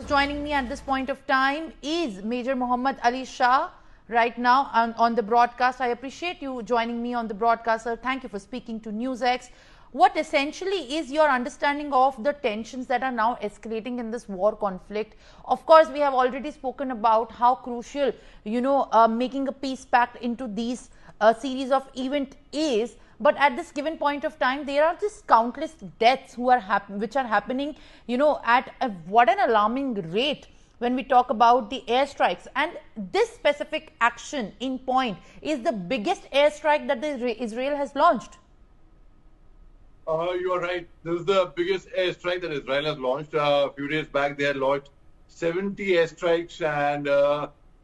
Joining me at this point of time is Major Mohammad Ali Shah right now on the broadcast. I appreciate you joining me on the broadcast, sir. Thank you for speaking to NewsX. What essentially is your understanding of the tensions that are now escalating in this war conflict? Of course, we have already spoken about how crucial, making a peace pact into these series of event is. But at this given point of time, there are just countless deaths which are happening, at what an alarming rate when we talk about the airstrikes. And this specific action in point is the biggest airstrike that Israel has launched. You are right. This is the biggest airstrike that Israel has launched. A few days back, they had launched 70 airstrikes. And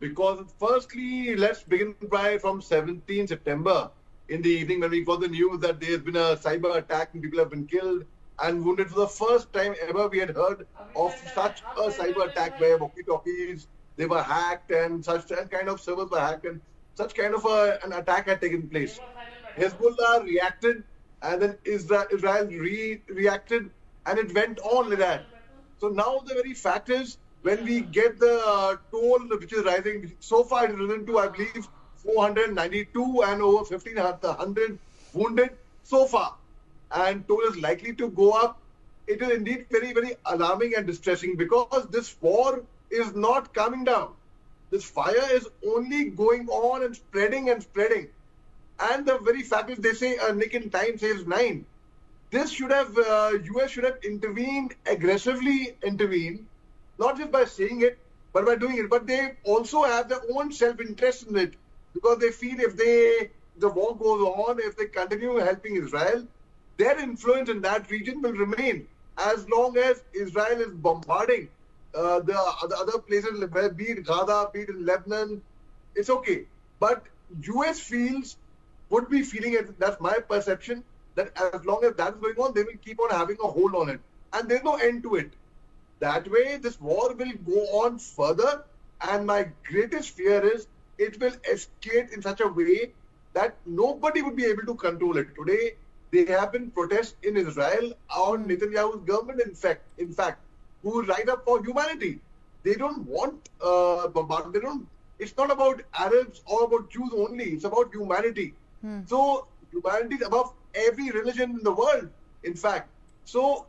because, firstly, let's begin from 17 September. In the evening, when we got the news that there has been a cyber attack and people have been killed and wounded, for the first time ever we had heard of such a cyber attack where walkie-talkies, they were hacked and such kind of servers were hacked and such kind of an attack had taken place. Hezbollah reacted and then Israel reacted and it went on like that. So now the very fact is, when we get the toll which is rising, so far it has risen to, I believe, 492 and over 1,500 wounded so far, and toll is likely to go up. It is indeed very, very alarming and distressing because this war is not coming down. This fire is only going on and spreading and spreading. And the very fact is, they say a nick in time saves 9. This should have, US should have intervened, aggressively intervened, not just by saying it, but by doing it. But they also have their own self-interest in it, because they feel if the war goes on, if they continue helping Israel, their influence in that region will remain. As long as Israel is bombarding the other places, be it Gaza, be it in Lebanon, it's okay. But US would be feeling it, that's my perception, that as long as that's going on, they will keep on having a hold on it. And there's no end to it. That way, this war will go on further. And my greatest fear is it will escalate in such a way that nobody would be able to control it. Today, there have been protests in Israel on Netanyahu's government, in fact, who rise up for humanity. They don't want bombardment. It's not about Arabs or about Jews only. It's about humanity. So humanity is above every religion in the world, in fact. So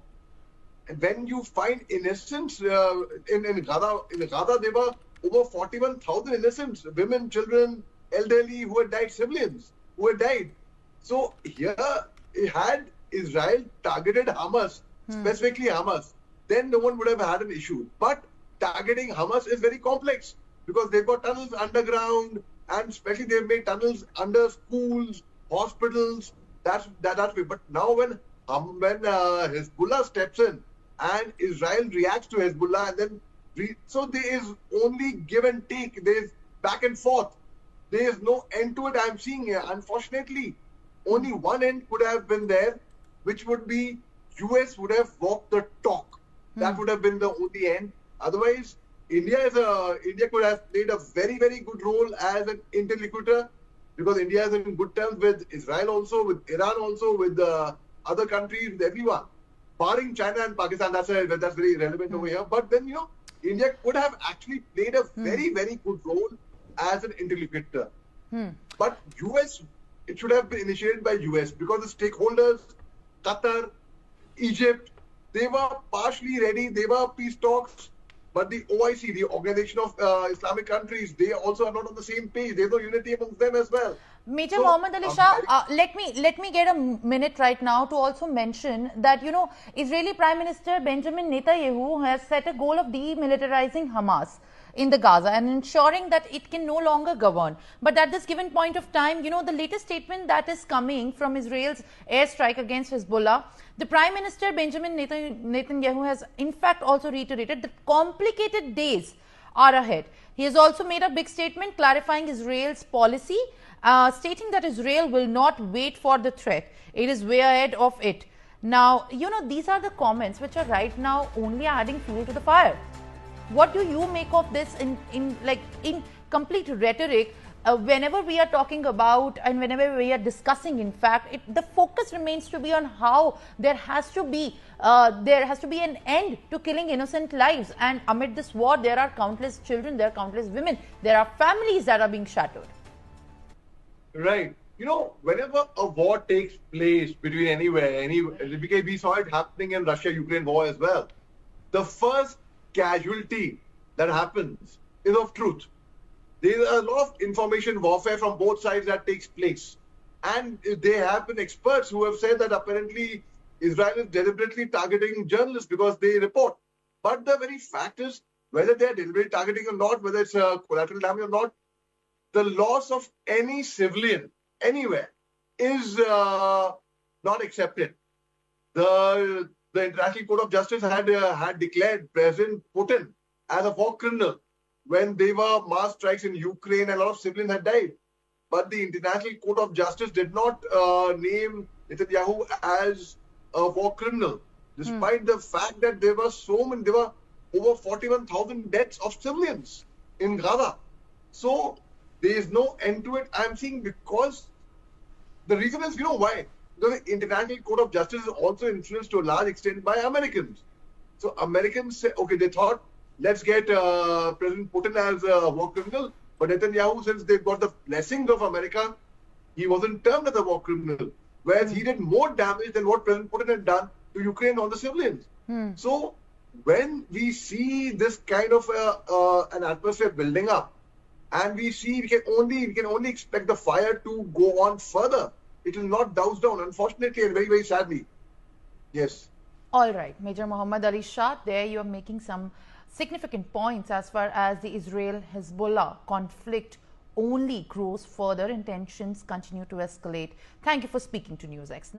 when you find innocents in Gaza, there were over 41,000 innocents, women, children, elderly who had died, civilians who had died. So here, had Israel targeted Hamas, specifically Hamas, then no one would have had an issue. But targeting Hamas is very complex because they've got tunnels underground, and especially they've made tunnels under schools, hospitals. That's way. But now when Hezbollah steps in and Israel reacts to Hezbollah, and then so there is only give and take. There is back and forth. There is no end to it. I'm seeing here, unfortunately, only one end could have been there, which would be US would have walked the talk. That would have been the only end. Otherwise, India could have played a very, very good role as an interlocutor, because India is in good terms with Israel also, with Iran also, with other countries, with everyone, barring China and Pakistan. That's very relevant over here. But then, India could have actually played a very, very good role as an interlocutor. But US, it should have been initiated by US, because the stakeholders, Qatar, Egypt, they were partially ready. They were peace talks. But the OIC, the Organization of Islamic Countries, they also are not on the same page. There's no unity amongst them as well. Major Mohammad Ali Shah, let me get a minute right now to also mention that, Israeli Prime Minister Benjamin Netanyahu has set a goal of demilitarizing Hamas in the Gaza and ensuring that it can no longer govern. But at this given point of time, the latest statement that is coming from Israel's airstrike against Hezbollah, the Prime Minister Benjamin Netanyahu has in fact also reiterated that complicated days are ahead. He has also made a big statement clarifying Israel's policy, stating that Israel will not wait for the threat. It is way ahead of it. Now, these are the comments which are right now only adding fuel to the fire. What do you make of this in complete rhetoric whenever we are talking about and whenever we are discussing, in fact, the focus remains to be on how there has to be an end to killing innocent lives. And amid this war, there are countless children, there are countless women, there are families that are being shattered. Right. You know, whenever a war takes place between anywhere, because we saw it happening in Russia-Ukraine war as well, the first casualty that happens is of truth. There is a lot of information warfare from both sides that takes place. And there have been experts who have said that apparently Israel is deliberately targeting journalists because they report. But the very fact is, whether they are deliberately targeting or not, whether it's collateral damage or not, the loss of any civilian anywhere is not accepted. The International Court of Justice had declared President Putin as a war criminal when there were mass strikes in Ukraine and a lot of civilians had died. But the International Court of Justice did not name Netanyahu as a war criminal, despite the fact that there were over 41,000 deaths of civilians in Gaza. So there is no end to it. I'm saying because the reason is, you know why? Because the International Court of Justice is also influenced to a large extent by Americans. So Americans say, okay, they thought, let's get President Putin as a war criminal. But Netanyahu, since they've got the blessings of America, he wasn't termed as a war criminal. Whereas he did more damage than what President Putin had done to Ukraine on the civilians. So when we see this kind of an atmosphere building up, and we can only expect the fire to go on further. It will not douse down, unfortunately, and very, very sadly. Yes. All right, Major Mohammad Ali Shah, there you are making some significant points as far as the Israel-Hezbollah conflict only grows further and tensions continue to escalate. Thank you for speaking to NewsX.